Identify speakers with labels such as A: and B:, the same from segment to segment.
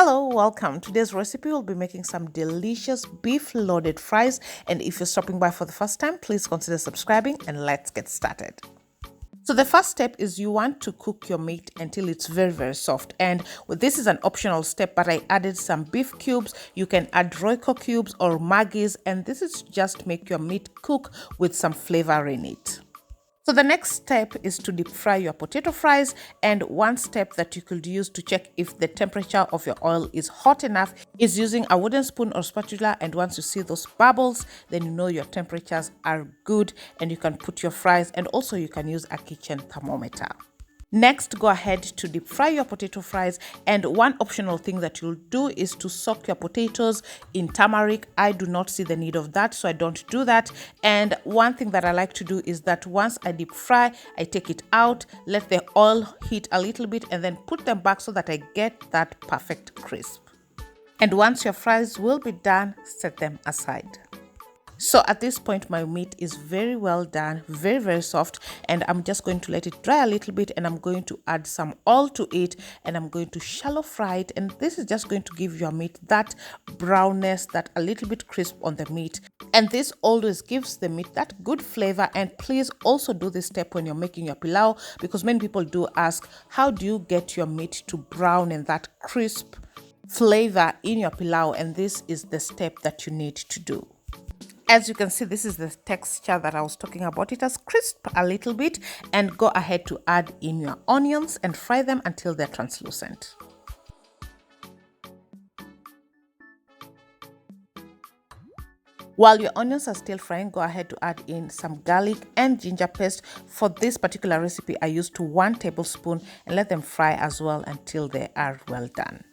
A: Hello, welcome. Today's recipe will be making some delicious beef loaded fries, and if you're stopping by for the first time, please consider subscribing and let's get started. So the first step is you want to cook your meat until it's very soft, and this is an optional step, but I added some beef cubes. You can add Royco cubes or Maggie's, and this is just make your meat cook with some flavor in it. So the next step is to deep fry your potato fries, and one step that you could use to check if the temperature of your oil is hot enough is using a wooden spoon or spatula, and once you see those bubbles, then you know your temperatures are good and you can put your fries, and also you can use a kitchen thermometer. Next, go ahead to deep fry your potato fries, and one optional thing that you'll do is to soak your potatoes in turmeric. I do not see the need of that, so I don't do that. And one thing that I like to do is that once I deep fry, I take it out, let the oil heat a little bit, and then put them back so that I get that perfect crisp. And once your fries will be done, set them aside. So at this point, my meat is very well done, very soft, and I'm just going to let it dry a little bit, and I'm going to add some oil to it, and I'm going to shallow fry it, and this is just going to give your meat that brownness, that a little bit crisp on the meat, and this always gives the meat that good flavor. And please also do this step when you're making your pilau, because many people do ask, how do you get your meat to brown and that crisp flavor in your pilau? And this is the step that you need to do. As you can see, this is the texture that I was talking about. It has crisped a little bit, and go ahead to add in your onions and fry them until they're translucent. While your onions are still frying, go ahead to add in some garlic and ginger paste. For this particular recipe, I used 1 tablespoon, and let them fry as well until they are well done.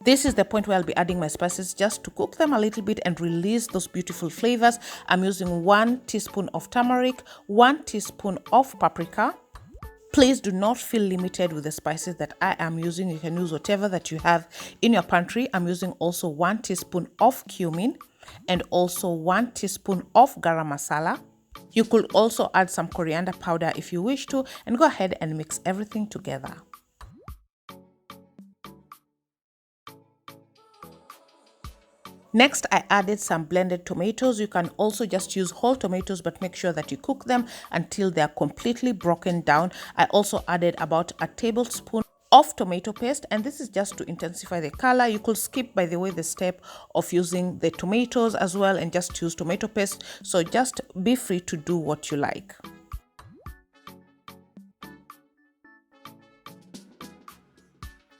A: This is the point where I'll be adding my spices just to cook them a little bit and release those beautiful flavors. I'm using 1 teaspoon of turmeric, 1 teaspoon of paprika. Please do not feel limited with the spices that I am using. You can use whatever that you have in your pantry. I'm using also 1 teaspoon of cumin and also 1 teaspoon of garam masala. You could also add some coriander powder if you wish to, and go ahead and mix everything together. Next, I added some blended tomatoes. You can also just use whole tomatoes, but make sure that you cook them until they are completely broken down. I also added about a tablespoon of tomato paste, and this is just to intensify the color. You could skip, by the way, the step of using the tomatoes as well and just use tomato paste. So just be free to do what you like.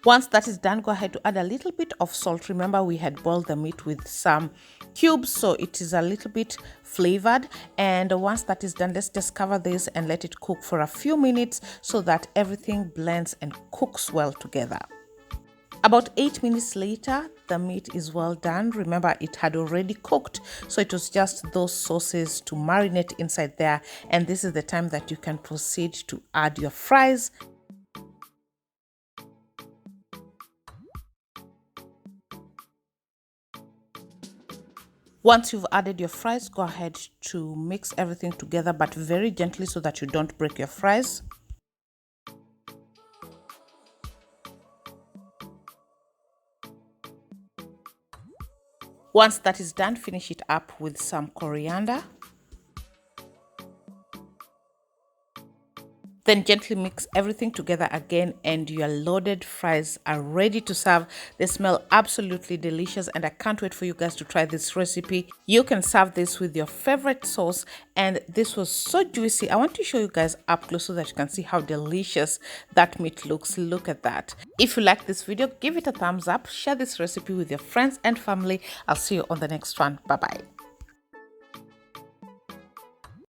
A: Once that is done, go ahead to add a little bit of salt. Remember, we had boiled the meat with some cubes, so it is a little bit flavored. And once that is done, let's just cover this and let it cook for a few minutes so that everything blends and cooks well together. About 8 minutes later, the meat is well done. Remember, it had already cooked, so it was just those sauces to marinate inside there. And this is the time that you can proceed to add your fries. Once you've added your fries, go ahead to mix everything together, but very gently so that you don't break your fries. Once that is done, finish it up with some coriander. Then gently mix everything together again, and your loaded fries are ready to serve. They smell absolutely delicious, and I can't wait for you guys to try this recipe. You can serve this with your favorite sauce, and this was so juicy. I want to show you guys up close so that you can see how delicious that meat looks. Look at that. If you like this video, give it a thumbs up, share this recipe with your friends and family. I'll see you on the next one. Bye bye.